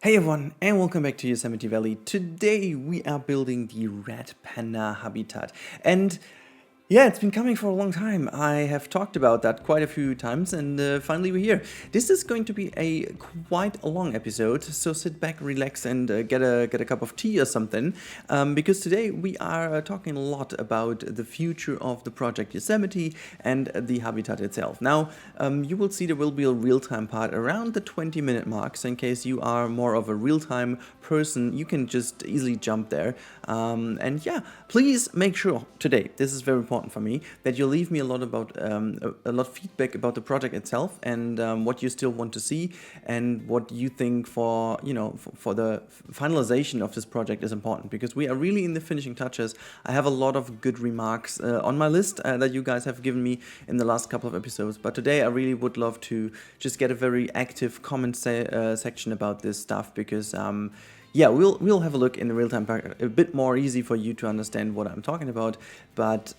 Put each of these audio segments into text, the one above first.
Hey everyone, and welcome back to Yosemite Valley. Today we are building the red panda habitat. And yeah, it's been coming for a long time. I have talked about that quite a few times, and finally we're here. This is going to be a quite a long episode, so sit back, relax, and get a cup of tea or something, because today we are talking a lot about the future of the project Yosemite and the habitat itself. Now, you will see there will be a real-time part around the 20-minute mark, so in case you are more of a real-time person, you can just easily jump there. And yeah, please make sure today, this is very important for me, that you leave me a lot about a lot of feedback about the project itself and what you still want to see and what you think for for the finalization of this project is important, because we are really in the finishing touches. I have a lot of good remarks on my list that you guys have given me in the last couple of episodes, but today I really would love to just get a very active comment section about this stuff, because yeah, we'll have a look in the real-time part, a bit more easy for you to understand what I'm talking about, but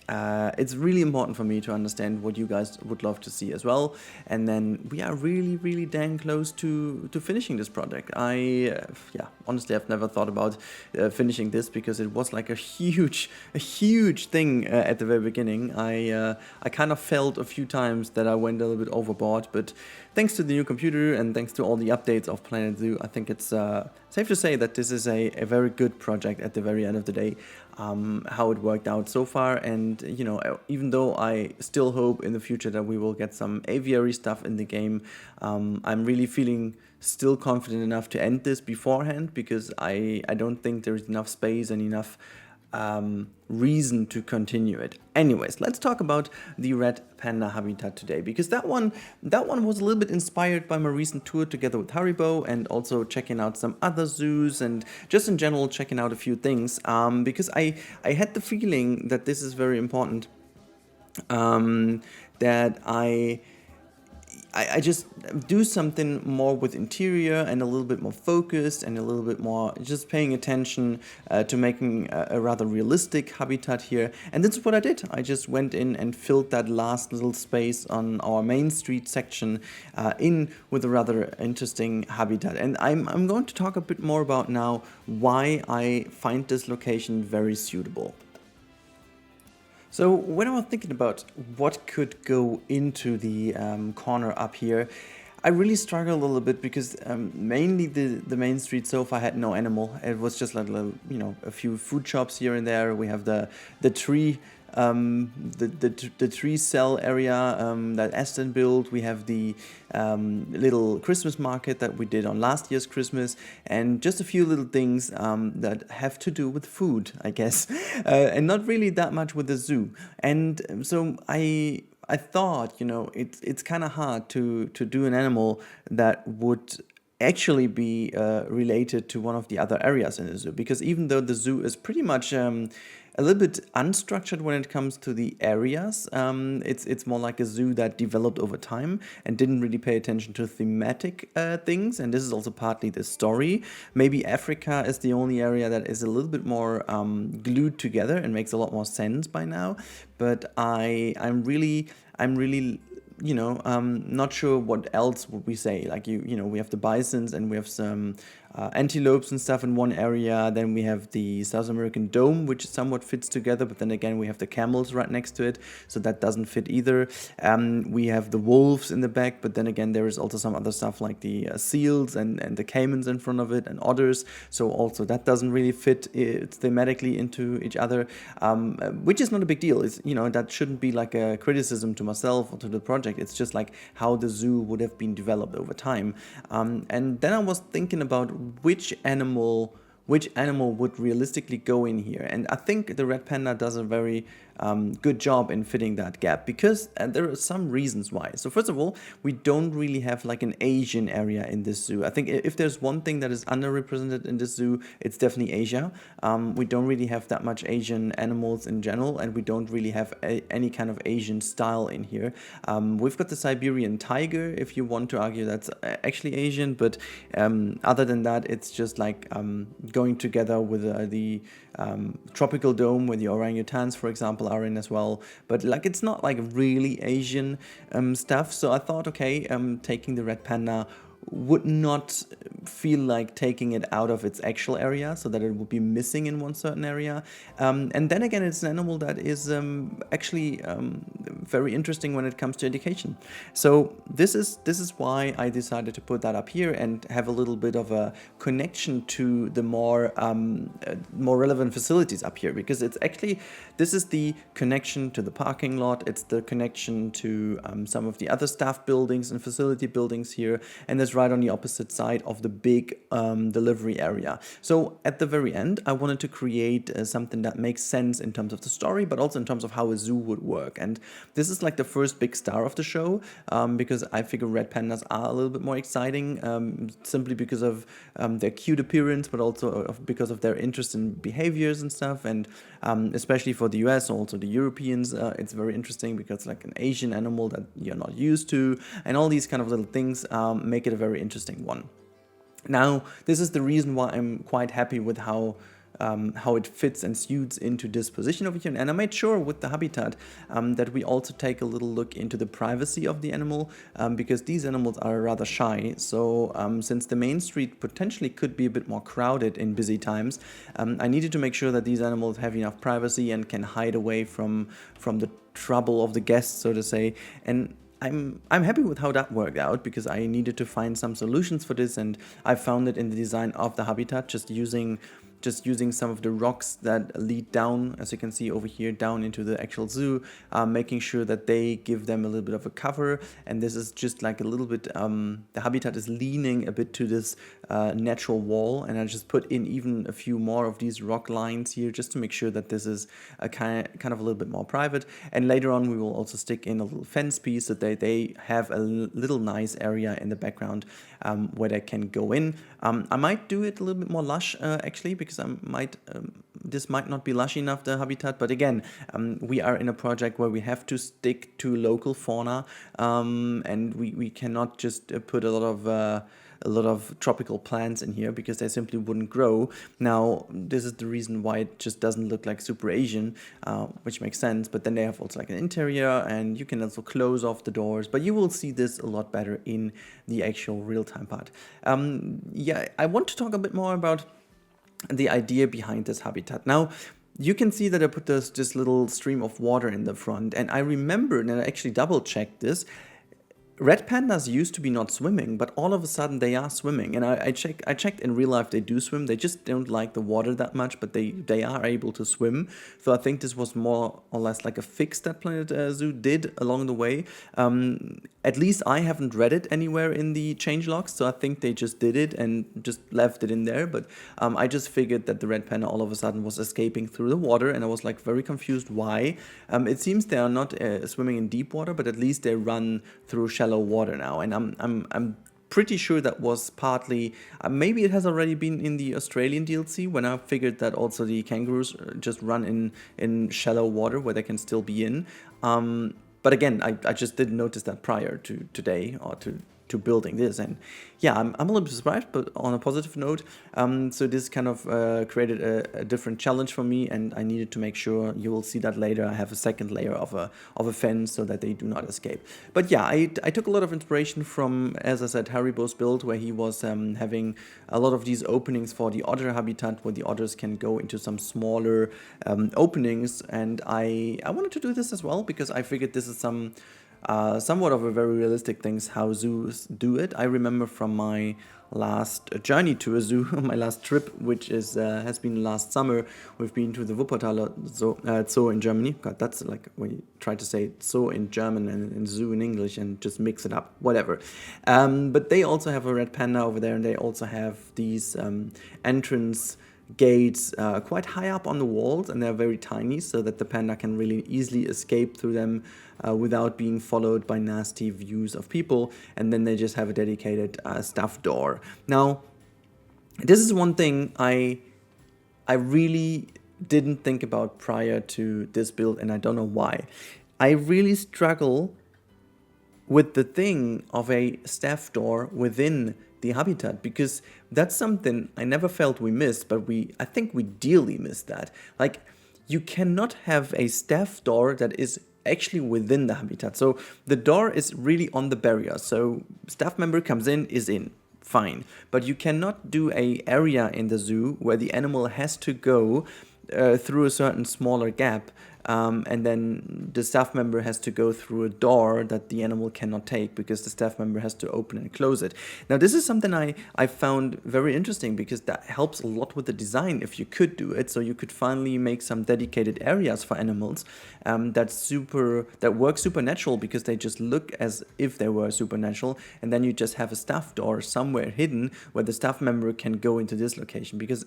it's really important for me to understand what you guys would love to see as well. And then we are really dang close to finishing this project. Yeah, honestly, I've never thought about finishing this, because it was like a huge thing at the very beginning. I kind of felt a few times that I went a little bit overboard, but thanks to the new computer and thanks to all the updates of Planet Zoo, I think it's safe to say that this is a very good project at the very end of the day, how it worked out so far. And even though I still hope in the future that we will get some aviary stuff in the game, I'm really feeling still confident enough to end this beforehand, because I don't think there's enough space and enough reason to continue it. Anyways, let's talk about the red panda habitat today, because that one was a little bit inspired by my recent tour together with Haribo, and also checking out some other zoos and just in general checking out a few things, because I had the feeling that this is very important, that I just do something more with interior and a little bit more focused and a little bit more just paying attention to making a rather realistic habitat here. And that's what I did. I just went in and filled that last little space on our main street section in with a rather interesting habitat. And I'm going to talk a bit more about now why I find this location very suitable. So when I was thinking about what could go into the corner up here, I really struggled a little bit, because mainly the main street so far had no animal. It was just like a few food shops here and there. We have the tree. The tree cell area that Aston built. We have the little Christmas market that we did on last year's Christmas, and just a few little things that have to do with food, I guess, and not really that much with the zoo. And so I thought, it's kind of hard to do an animal that would actually be related to one of the other areas in the zoo, because even though the zoo is pretty much a little bit unstructured when it comes to the areas, it's more like a zoo that developed over time and didn't really pay attention to thematic things, and this is also partly the story. Maybe Africa is the only area that is a little bit more glued together and makes a lot more sense by now, but I'm really not sure what else would we say. Like we have the bisons and we have some antelopes and stuff in one area. Then we have the South American dome, which somewhat fits together, but then again we have the camels right next to it, so that doesn't fit either. We have the wolves in the back, but then again there is also some other stuff like the seals and the caimans in front of it, and otters, so also that doesn't really fit thematically into each other, which is not a big deal. It's that shouldn't be like a criticism to myself or to the project. It's just like how the zoo would have been developed over time. And then I was thinking about which animal would realistically go in here, and I think the red panda does a very good job in fitting that gap, because there are some reasons why. So first of all, we don't really have like an Asian area in this zoo. I think if there's one thing that is underrepresented in this zoo, it's definitely Asia. We don't really have that much Asian animals in general, and we don't really have any kind of Asian style in here. We've got the Siberian tiger, if you want to argue that's actually Asian, but other than that, it's just like going together with the tropical dome, where the orangutans, for example, are in as well. But like, it's not like really Asian stuff. So I thought, okay, taking the red panda would not feel like taking it out of its actual area, so that it would be missing in one certain area. And then again, it's an animal that is actually very interesting when it comes to education. So this is why I decided to put that up here and have a little bit of a connection to the more relevant facilities up here, because it's actually, this is the connection to the parking lot, it's the connection to some of the other staff buildings and facility buildings here, and it's right on the opposite side of the big delivery area. So at the very end, I wanted to create something that makes sense in terms of the story, but also in terms of how a zoo would work. And this is like the first big star of the show, because I figure red pandas are a little bit more exciting, simply because of their cute appearance, but also because of their interest in behaviors and stuff. And especially for the US, also the Europeans, it's very interesting because it's like an Asian animal that you're not used to, and all these kind of little things make it a very interesting one. Now, this is the reason why I'm quite happy with how it fits and suits into this position over here. And I made sure with the habitat that we also take a little look into the privacy of the animal, because these animals are rather shy. So since the main street potentially could be a bit more crowded in busy times, I needed to make sure that these animals have enough privacy and can hide away from the trouble of the guests, so to say. And I'm happy with how that worked out, because I needed to find some solutions for this, and I found it in the design of the habitat, just using some of the rocks that lead down, as you can see over here, down into the actual zoo, making sure that they give them a little bit of a cover. And this is just like a little bit, the habitat is leaning a bit to this natural wall, and I just put in even a few more of these rock lines here just to make sure that this is a kind of a little bit more private. And later on we will also stick in a little fence piece so that they have a little nice area in the background where they can go in. I might do it a little bit more lush actually, because this might not be lush enough, the habitat, but again, we are in a project where we have to stick to local fauna, and we cannot just put a lot of tropical plants in here, because they simply wouldn't grow. Now, this is the reason why it just doesn't look like super Asian, which makes sense. But then they have also like an interior, and you can also close off the doors, but you will see this a lot better in the actual real-time part. Yeah, I want to talk a bit more about the idea behind this habitat. Now, you can see that I put this little stream of water in the front, and I remembered, and I actually double-checked this, red pandas used to be not swimming, but all of a sudden they are swimming. And I checked in real life, they do swim. They just don't like the water that much, but they are able to swim. So I think this was more or less like a fix that Planet Zoo did along the way. At least I haven't read it anywhere in the changelogs, so I think they just did it and just left it in there. But I just figured that the red panda all of a sudden was escaping through the water, and I was like very confused why. It seems they are not swimming in deep water, but at least they run through shallow water now, and I'm pretty sure that was partly, maybe it has already been in the Australian DLC, when I figured that also the kangaroos just run in shallow water where they can still be in. But again, I just didn't notice that prior to today, or to building this. And yeah, I'm a little bit surprised, but on a positive note. So this kind of created a different challenge for me, and I needed to make sure, you will see that later, I have a second layer of a fence so that they do not escape. But yeah, I took a lot of inspiration from, as I said, Haribo's build, where he was having a lot of these openings for the otter habitat, where the otters can go into some smaller openings. And I wanted to do this as well, because I figured this is somewhat of a very realistic things how zoos do it. I remember from my last journey to a zoo, my last trip, which has been last summer. We've been to the Wuppertaler Zoo in Germany. God, that's like when you try to say zoo in German and zoo in English and just mix it up, whatever. But they also have a red panda over there, and they also have these entrance gates quite high up on the walls, and they're very tiny, so that the panda can really easily escape through them without being followed by nasty views of people. And then they just have a dedicated staff door. Now, this is one thing I really didn't think about prior to this build, and I don't know why. I really struggle with the thing of a staff door within the habitat, because that's something I never felt we missed, but I think we dearly missed that. Like, you cannot have a staff door that is actually within the habitat. So the door is really on the barrier. So staff member comes in, is in, fine. But you cannot do a area in the zoo where the animal has to go through a certain smaller gap, and then the staff member has to go through a door that the animal cannot take because the staff member has to open and close it. Now, this is something I found very interesting because that helps a lot with the design if you could do it. So you could finally make some dedicated areas for animals that work supernatural because they just look as if they were supernatural, and then you just have a staff door somewhere hidden where the staff member can go into this location. Because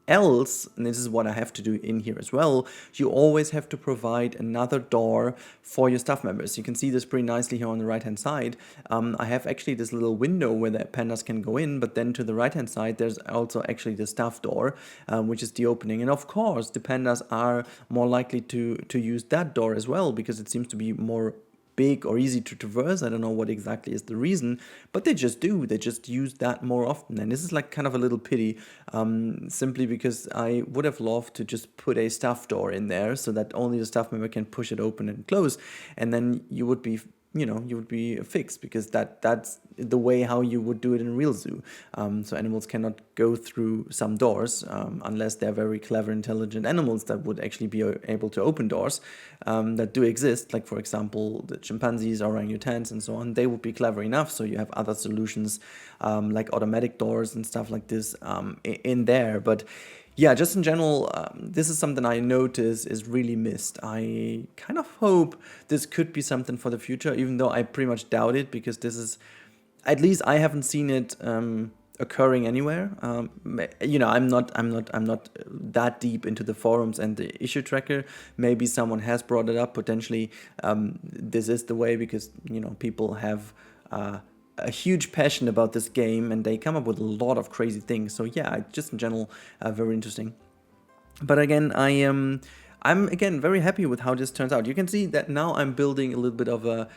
else, and this is what I have to do in here as well, you always have to provide another door for your staff members. You can see this pretty nicely here on the right hand side. I have actually this little window where the pandas can go in, but then to the right hand side there's also actually the staff door, which is the opening. And of course the pandas are more likely to use that door as well because it seems to be more big or easy to traverse. I don't know what exactly is the reason, but they just do. They just use that more often. And this is like kind of a little pity, simply because I would have loved to just put a staff door in there so that only the staff member can push it open and close. And then you would be fixed because that's the way how you would do it in a real zoo. So animals cannot go through some doors unless they're very clever, intelligent animals that would actually be able to open doors that do exist. Like, for example, the chimpanzees, orangutans, and so on. They would be clever enough. So you have other solutions like automatic doors and stuff like this in there. But yeah, just in general, this is something I notice is really missed. I kind of hope this could be something for the future, even though I pretty much doubt it, because this is, at least I haven't seen it occurring anywhere. I'm not that deep into the forums and the issue tracker. Maybe someone has brought it up. Potentially, this is the way because people have a huge passion about this game and they come up with a lot of crazy things. So yeah, just in general, very interesting. But again, I'm again very happy with how this turns out. You can see that now I'm building a little bit of a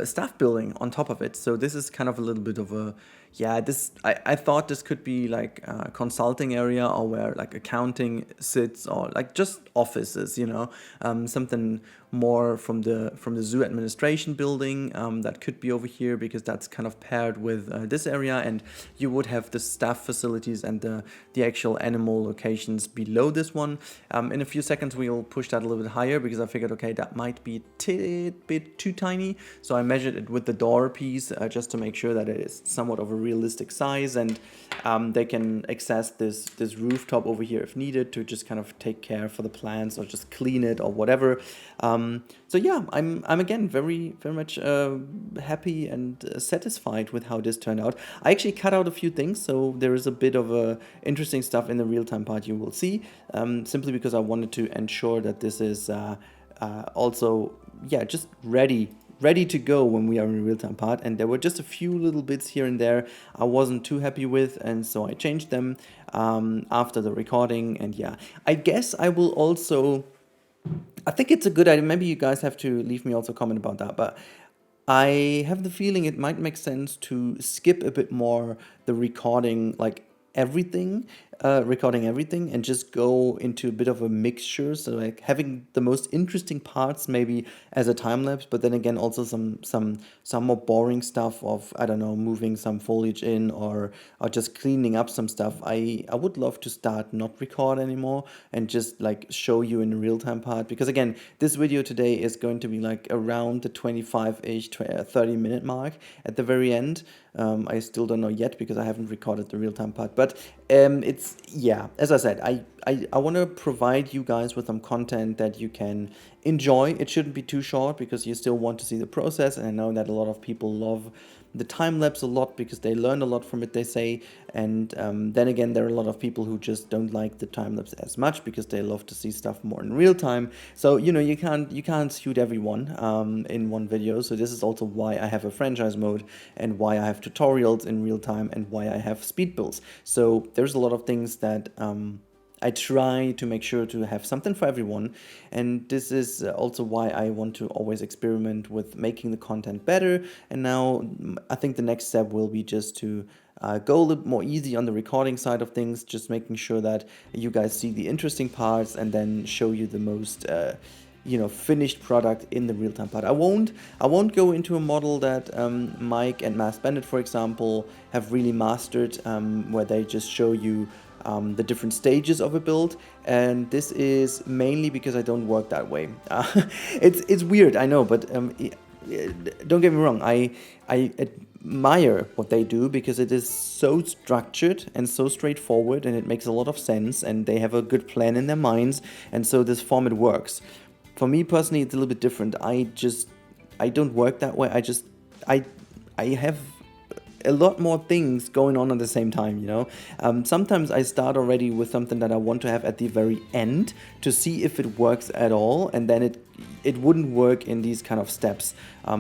staff building on top of it. So this is kind of a little bit of a, I thought this could be like a consulting area or where like accounting sits or like just offices, something more from the zoo administration building that could be over here because that's kind of paired with this area, and you would have the staff facilities and the actual animal locations below this one. In a few seconds we'll push that a little bit higher because I figured, okay, that might be a bit too tiny. So I measured it with the door piece just to make sure that it is somewhat of a realistic size, and they can access this rooftop over here if needed to just kind of take care for the plants or just clean it or whatever. So yeah, I'm again very much happy and satisfied with how this turned out. I actually cut out a few things, so there is a bit of interesting stuff in the real-time part you will see, simply because I wanted to ensure that this is also just ready to go when we are in the real-time part. And there were just a few little bits here and there I wasn't too happy with, and so I changed them after the recording. And yeah, I guess I will also, I think it's a good idea, maybe you guys have to leave me also a comment about that, but I have the feeling it might make sense to skip a bit more the recording, like recording everything, and just go into a bit of a mixture. So like having the most interesting parts maybe as a time lapse, but then again also some more boring stuff of, I don't know, moving some foliage in or just cleaning up some stuff. I would love to start not record anymore and just like show you in the real-time part, because again, this video today is going to be like around the 25-ish 30-minute mark at the very end. I still don't know yet because I haven't recorded the real-time part, but it's, yeah, as I said, I want to provide you guys with some content that you can enjoy. It shouldn't be too short because you still want to see the process, and I know that a lot of people love the time lapse a lot because they learn a lot from it, they say, and then again, there are a lot of people who just don't like the time lapse as much because they love to see stuff more in real time. So you can't suit everyone in one video. So this is also why I have a franchise mode and why I have tutorials in real time and why I have speed builds. So there's a lot of things that I try to make sure to have something for everyone, and this is also why I want to always experiment with making the content better. And now I think the next step will be just to go a little more easy on the recording side of things, just making sure that you guys see the interesting parts and then show you the most finished product in the real-time part. I won't go into a model that Mike and Mass Bandit, for example, have really mastered, where they just show you the different stages of a build, and this is mainly because I don't work that way. It's weird, I know, but don't get me wrong, I admire what they do because it is so structured and so straightforward, and it makes a lot of sense, and they have a good plan in their minds, and so this format works. For me personally, it's a little bit different. I don't work that way. I have a lot more things going on at the same time, Sometimes I start already with something that I want to have at the very end to see if it works at all, and then it wouldn't work in these kind of steps.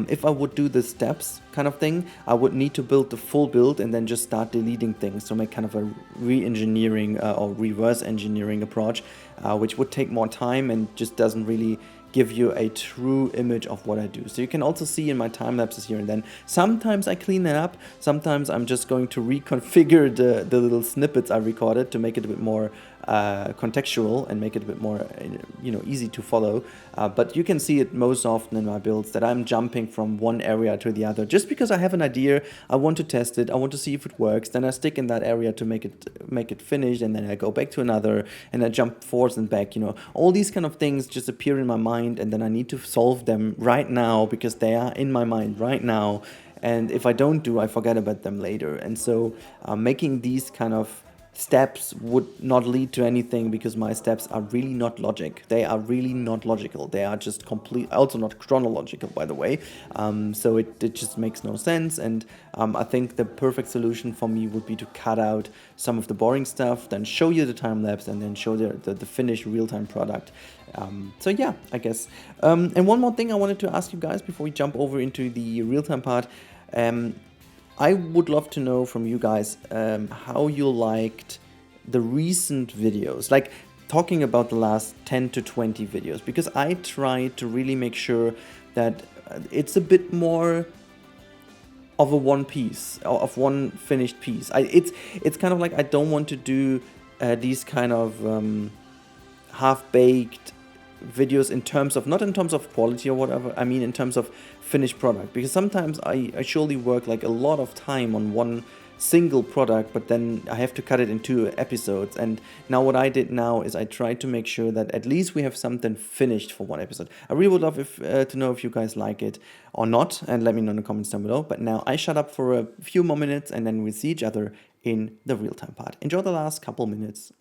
If I would do the steps kind of thing, I would need to build the full build and then just start deleting things to make kind of a re-engineering or reverse engineering approach, which would take more time and just doesn't really give you a true image of what I do. So you can also see in my time lapses here and then, sometimes I clean that up, sometimes I'm just going to reconfigure the little snippets I recorded to make it a bit more contextual and make it a bit more easy to follow, but you can see it most often in my builds that I'm jumping from one area to the other just because I have an idea, I want to test it, I want to see if it works, then I stick in that area to make it finished, and then I go back to another and I jump forwards and back. All these kind of things just appear in my mind, and then I need to solve them right now because they are in my mind right now, and if I don't do, I forget about them later. And so making these kind of steps would not lead to anything because my steps are really not logic. They are really not logical. They are just also not chronological, by the way. So it just makes no sense. And I think the perfect solution for me would be to cut out some of the boring stuff, then show you the time lapse, and then show the finished real-time product. So yeah, I guess. And one more thing I wanted to ask you guys before we jump over into the real-time part. I would love to know from you guys how you liked the recent videos, like talking about the last 10 to 20 videos, because I try to really make sure that it's a bit more of a one piece, of one finished piece. It's kind of like I don't want to do these kind of half-baked videos in terms of, not in terms of quality or whatever, I mean in terms of finished product, because sometimes I surely work like a lot of time on one single product, but then I have to cut it in 2 episodes. And now what I did now is I tried to make sure that at least we have something finished for one episode. I really would love to know if you guys like it or not, and let me know in the comments down below. But now I shut up for a few more minutes, and then we'll see each other in the real-time part. Enjoy the last couple minutes.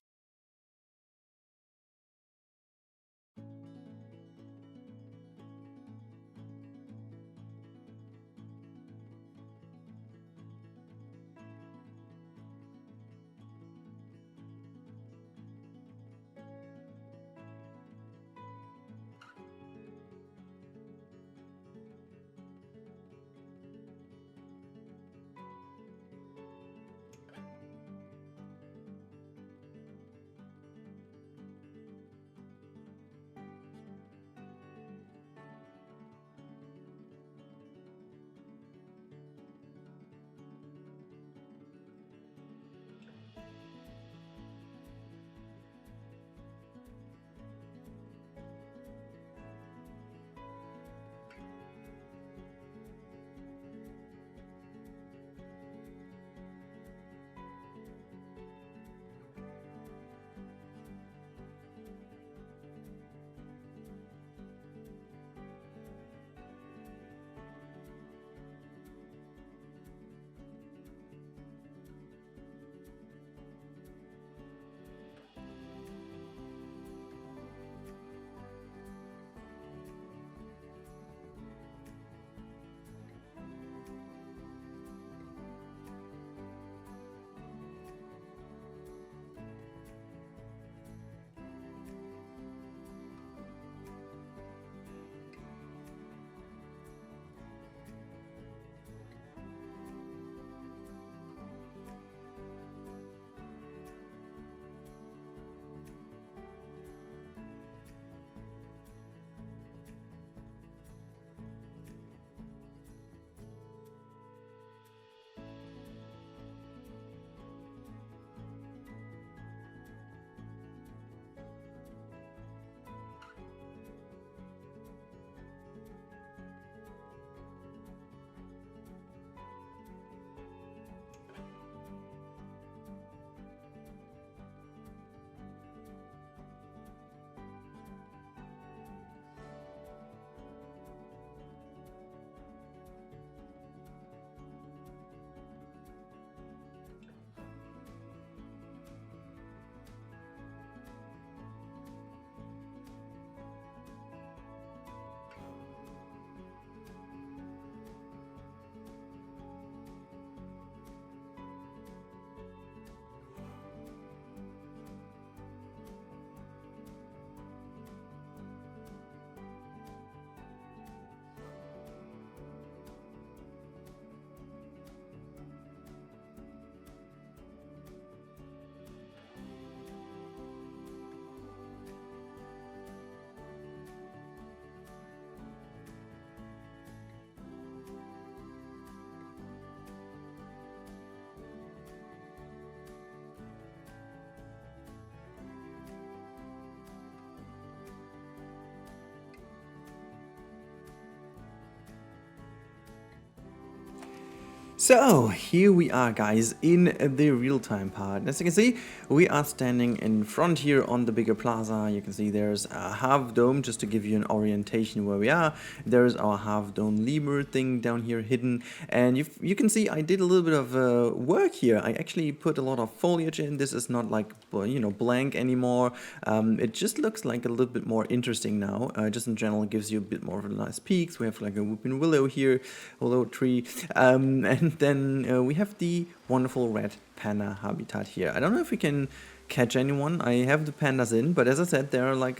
So here we are, guys, in the real-time part. As you can see, we are standing in front here on the bigger plaza. You can see there's a half dome, just to give you an orientation where we are. There's our half dome lemur thing down here hidden, and you can see I did a little bit of work here. I actually put a lot of foliage in. This is not like, you know, blank anymore. It just looks like a little bit more interesting now. Just in general, it gives you a bit more of a nice peaks. We have like a whooping willow here, willow tree, and then we have the wonderful red panda habitat here. I don't know if we can catch anyone. I have the pandas in, but as I said, they're like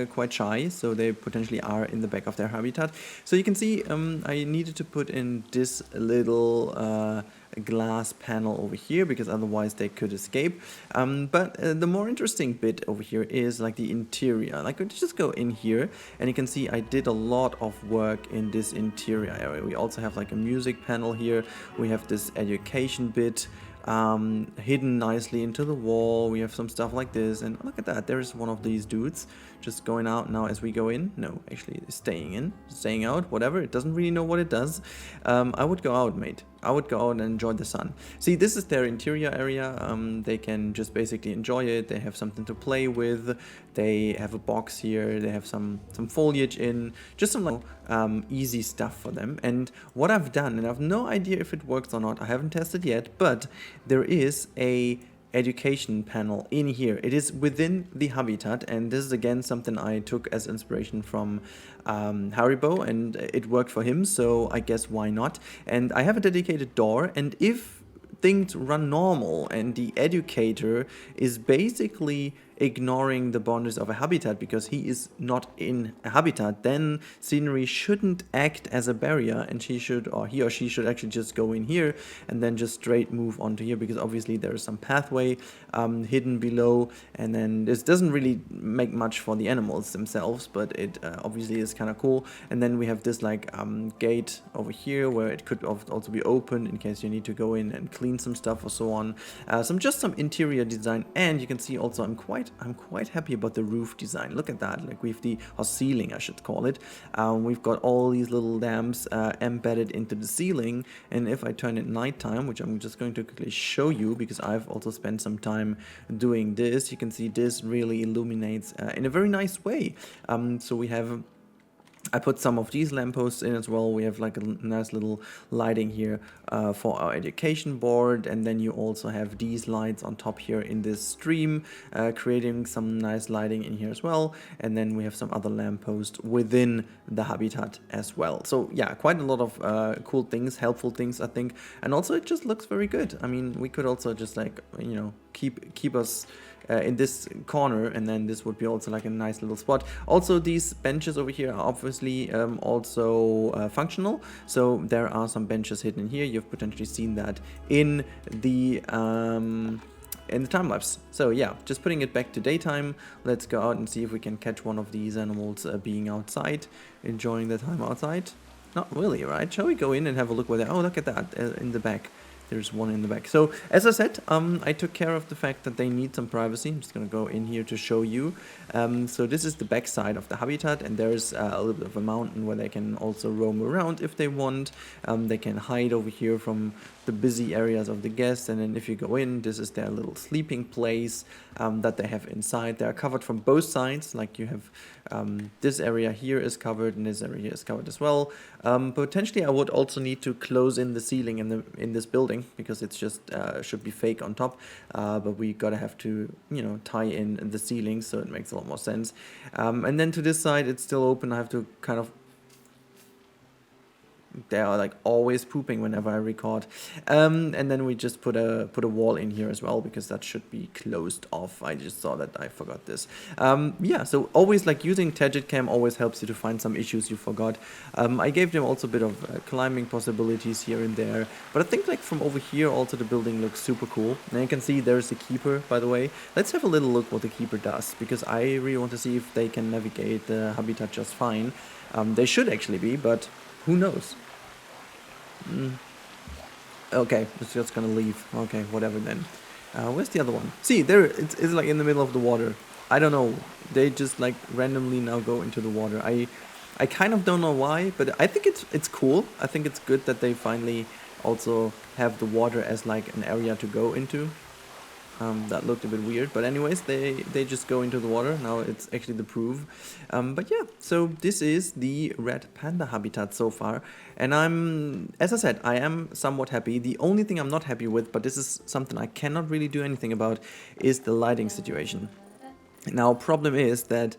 quite shy, so they potentially are in the back of their habitat. So you can see I needed to put in this little glass panel over here, because otherwise they could escape. But the more interesting bit over here is like the interior. Like, let's just go in here, and you can see I did a lot of work in this interior area. We also have like a music panel here. We have this education bit hidden nicely into the wall. We have some stuff like this, and look at that, there's one of these dudes just going out now as we go in. No, actually staying in, staying out, whatever. It doesn't really know what it does. I would go out, mate. I would go out and enjoy the sun. See, this is their interior area. They can just basically enjoy it. They have something to play with. They have a box here. They have some foliage in, just some like easy stuff for them. And what I've done, and I have no idea if it works or not, I haven't tested yet, but there is a education panel in here. It is within the habitat, and this is again something I took as inspiration from Haribo, and it worked for him, so I guess why not. And I have a dedicated door, and if things run normal and the educator is basically ignoring the boundaries of a habitat because he is not in a habitat, then scenery shouldn't act as a barrier, and he or she should actually just go in here and then just straight move onto here, because obviously there is some pathway hidden below, and then this doesn't really make much for the animals themselves, but it obviously is kind of cool. And then we have this like gate over here where it could also be opened in case you need to go in and clean some stuff or so on. Some interior design, and you can see also I'm quite happy about the roof design. Look at that, like we have or ceiling I should call it. We've got all these little lamps embedded into the ceiling, and if I turn it nighttime, which I'm just going to quickly show you because I've also spent some time doing this, you can see this really illuminates in a very nice way. So we have, I put some of these lampposts in as well. We have like a nice little lighting here for our education board, and then you also have these lights on top here in this stream, creating some nice lighting in here as well. And then we have some other lampposts within the habitat as well. So yeah, quite a lot of cool things, helpful things, I think. And also it just looks very good. I mean, we could also just like, you know, keep us in this corner, and then this would be also like a nice little spot. Also, these benches over here are obviously also functional, so there are some benches hidden here. You've potentially seen that in the time lapse. So yeah, just putting it back to daytime. Let's go out and see if we can catch one of these animals being outside, enjoying the time outside. Not really, right? Shall we go in and have a look where they are? Oh, look at that in the back. There's one in the back. So as I said, I took care of the fact that they need some privacy. I'm just going to go in here to show you. So this is the back side of the habitat, and there's a little bit of a mountain where they can also roam around if they want. They can hide over here from the busy areas of the guests, and then if you go in, this is their little sleeping place that they have inside. They are covered from both sides, like you have this area here is covered and this area is covered as well. Potentially I would also need to close in the ceiling in this building, because it's just should be fake on top, but we gotta have to, you know, tie in the ceiling, so it makes a lot more sense. And then to this side it's still open. I have to kind of, they are like always pooping whenever I record, and then we just put a wall in here as well, because that should be closed off. I just saw that, I forgot this. Yeah, so always like using Tagit Cam always helps you to find some issues you forgot. I gave them also a bit of climbing possibilities here and there, but I think like from over here also the building looks super cool. Now you can see there's the keeper, by the way. Let's have a little look what the keeper does, because I really want to see if they can navigate the habitat just fine. They should actually be, but who knows? Okay, it's just gonna leave. Okay, whatever then. Where's the other one? See, there, it's like in the middle of the water. I don't know. They just like randomly now go into the water. I kind of don't know why, but I think it's cool. I think it's good that they finally also have the water as like an area to go into. That looked a bit weird, but anyways, they just go into the water. Now it's actually the proof. But yeah, so this is the red panda habitat so far, and as I said, I am somewhat happy. The only thing I'm not happy with, but this is something I cannot really do anything about, is the lighting situation. Now, problem is that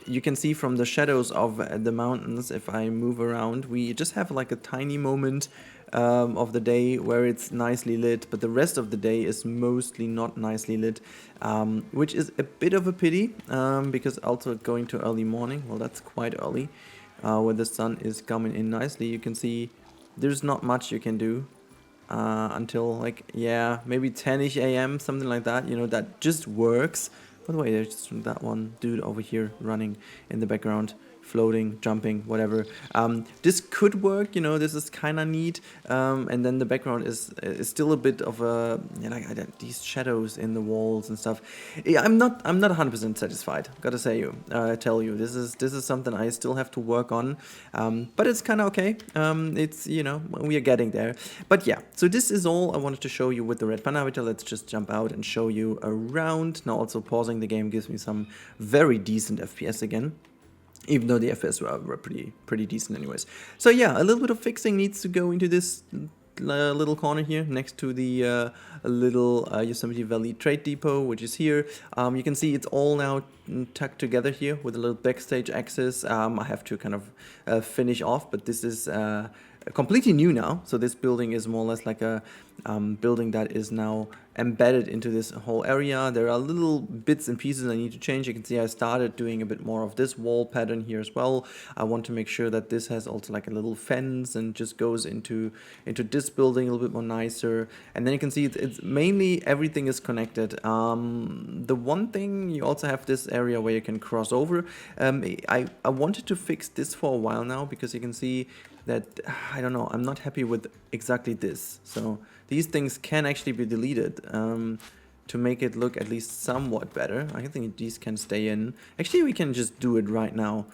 you can see from the shadows of the mountains, if I move around, we just have like a tiny moment of the day where it's nicely lit, but the rest of the day is mostly not nicely lit, which is a bit of a pity, because also going to early morning, well, that's quite early, where the sun is coming in nicely. You can see there's not much you can do until like, yeah, maybe 10ish a.m., something like that, you know, that just works. By the way, there's just that one dude over here running in the background, floating, jumping, whatever. This could work, you know, this is kind of neat. And then the background is still a bit of a, you know, like these shadows in the walls and stuff. Yeah, I'm not 100% satisfied. Gotta tell you, this is something I still have to work on. But it's kind of okay. It's, you know, we are getting there. But yeah, so this is all I wanted to show you with the red panda habitat. Let's just jump out and show you around. Now also pausing the game gives me some very decent FPS again, even though the FPS were pretty decent anyways. So yeah, a little bit of fixing needs to go into this little corner here next to the little Yosemite Valley Trade Depot, which is here. You can see it's all now tucked together here with a little backstage access. I have to kind of finish off, but this is completely new now. So this building is more or less like a building that is now embedded into this whole area. There are little bits and pieces I need to change. You can see I started doing a bit more of this wall pattern here as well. I want to make sure that this has also like a little fence and just goes into this building a little bit more nicer. And then you can see it's mainly everything is connected. The one thing, you also have this area where you can cross over. I wanted to fix this for a while now, because you can see that, I don't know, I'm not happy with exactly this. So these things can actually be deleted to make it look at least somewhat better. I think these can stay in. Actually, we can just do it right now.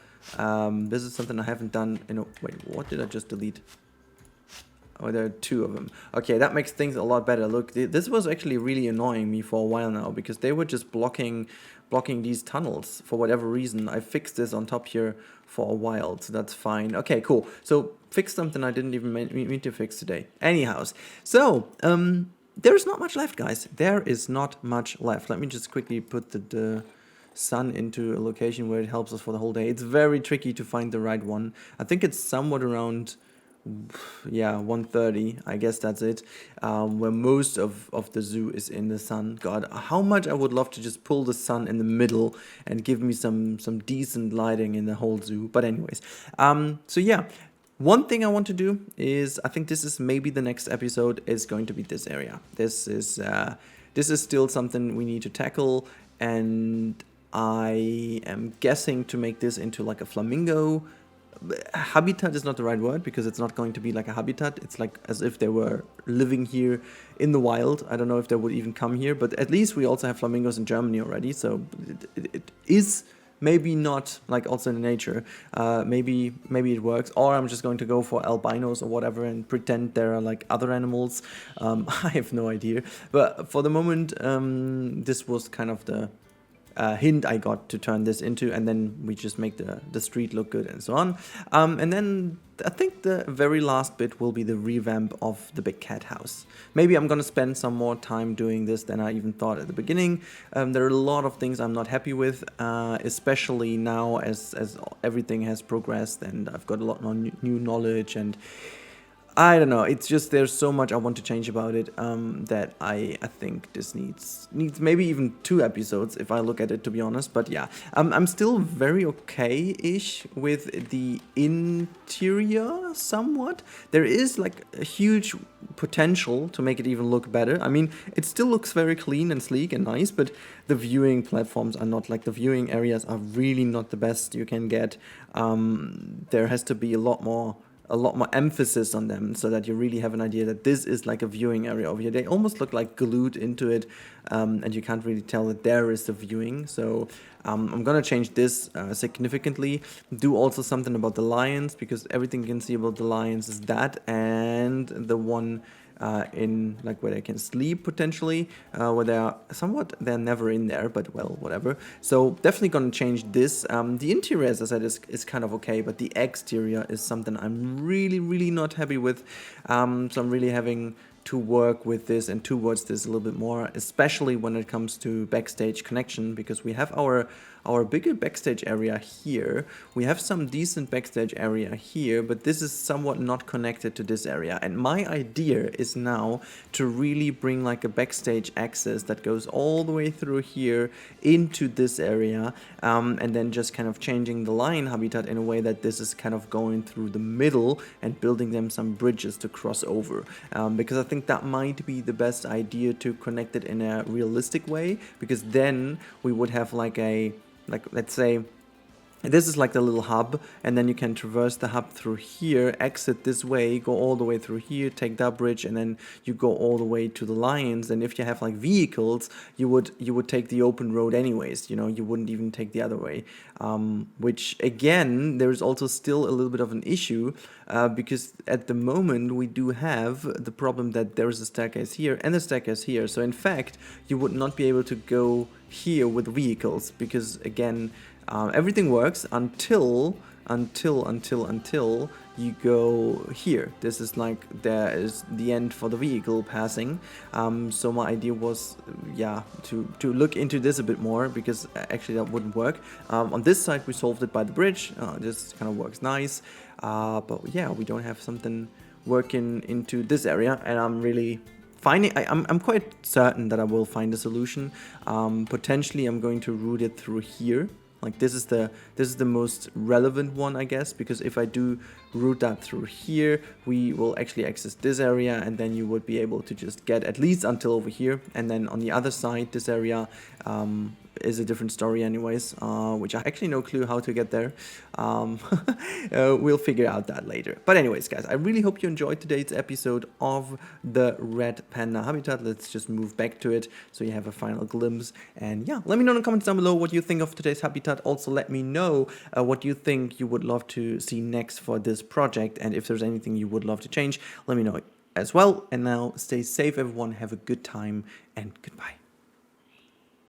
This is something I haven't done in a... Wait, what did I just delete? Oh, there are two of them. Okay, that makes things a lot better. Look, this was actually really annoying me for a while now, because they were just blocking these tunnels for whatever reason. I fixed this on top here for a while, so that's fine. Okay, cool. So fixed something I didn't even mean to fix today. Anyhow, so there's not much left, guys. There is not much left. Let me just quickly put the sun into a location where it helps us for the whole day. It's very tricky to find the right one. I think it's somewhat around, yeah, 1:30, I guess that's it, where most of the zoo is in the sun. God, how much I would love to just pull the sun in the middle and give me some decent lighting in the whole zoo. But anyways, so yeah, one thing I want to do is, I think this is maybe the next episode, is going to be this area. This is still something we need to tackle, and I am guessing to make this into like a flamingo habitat is not the right word, because it's not going to be like a habitat. It's like as if they were living here in the wild. I don't know if they would even come here, but at least we also have flamingos in Germany already, so it is maybe not like also in nature. Maybe it works, or I'm just going to go for albinos or whatever and pretend there are like other animals. I have no idea, but for the moment, this was kind of the hint I got to turn this into, and then we just make the street look good and so on. And then I think the very last bit will be the revamp of the big cat house. Maybe I'm gonna spend some more time doing this than I even thought at the beginning. There are a lot of things I'm not happy with, especially now as everything has progressed and I've got a lot more new knowledge, and I don't know, it's just there's so much I want to change about it, that I think this needs maybe even 2 episodes if I look at it, to be honest. But yeah, I'm still very okay-ish with the interior somewhat. There is like a huge potential to make it even look better. I mean, it still looks very clean and sleek and nice, but the viewing platforms are not, like the viewing areas are really not the best you can get. There has to be a lot more emphasis on them, so that you really have an idea that this is like a viewing area over here. They almost look like glued into it, and you can't really tell that there is the viewing. So I'm gonna change this significantly. Do also something about the lions, because everything you can see about the lions is that, and the one in like where they can sleep potentially, where they're never in there, but well, whatever. So definitely gonna change this. The interior, as I said, is kind of okay, but the exterior is something I'm really not happy with. So I'm really having to work with this and towards this a little bit more, especially when it comes to backstage connection, because we have our bigger backstage area here. We have some decent backstage area here, but this is somewhat not connected to this area. And my idea is now to really bring like a backstage access that goes all the way through here into this area, and then just kind of changing the lion habitat in a way that this is kind of going through the middle and building them some bridges to cross over, because I think that might be the best idea to connect it in a realistic way, because then we would have like let's say this is like the little hub, and then you can traverse the hub through here, exit this way, go all the way through here, take that bridge, and then you go all the way to the lions. And if you have like vehicles, you would take the open road anyways, you know, you wouldn't even take the other way, which again, there's also still a little bit of an issue, because at the moment we do have the problem that there is a staircase here and a staircase here. So in fact, you would not be able to go here with vehicles, because again, everything works until you go here. This is like, there is the end for the vehicle passing. So my idea was, yeah, to look into this a bit more, because actually that wouldn't work. On this side we solved it by the bridge. This kind of works nice, but yeah, we don't have something working into this area, and I'm really I'm quite certain that I will find a solution. Potentially I'm going to route it through here. Like this is the most relevant one, I guess, because if I do route that through here, we will actually access this area, and then you would be able to just get at least until over here. And then on the other side, this area is a different story anyways, which I actually no clue how to get there. We'll figure out that later. But anyways, guys, I really hope you enjoyed today's episode of the red panda habitat. Let's just move back to it so you have a final glimpse. And yeah, let me know in the comments down below what you think of today's habitat. Also, let me know what you think you would love to see next for this project, and if there's anything you would love to change, let me know as well. And now stay safe, everyone. Have a good time, and goodbye.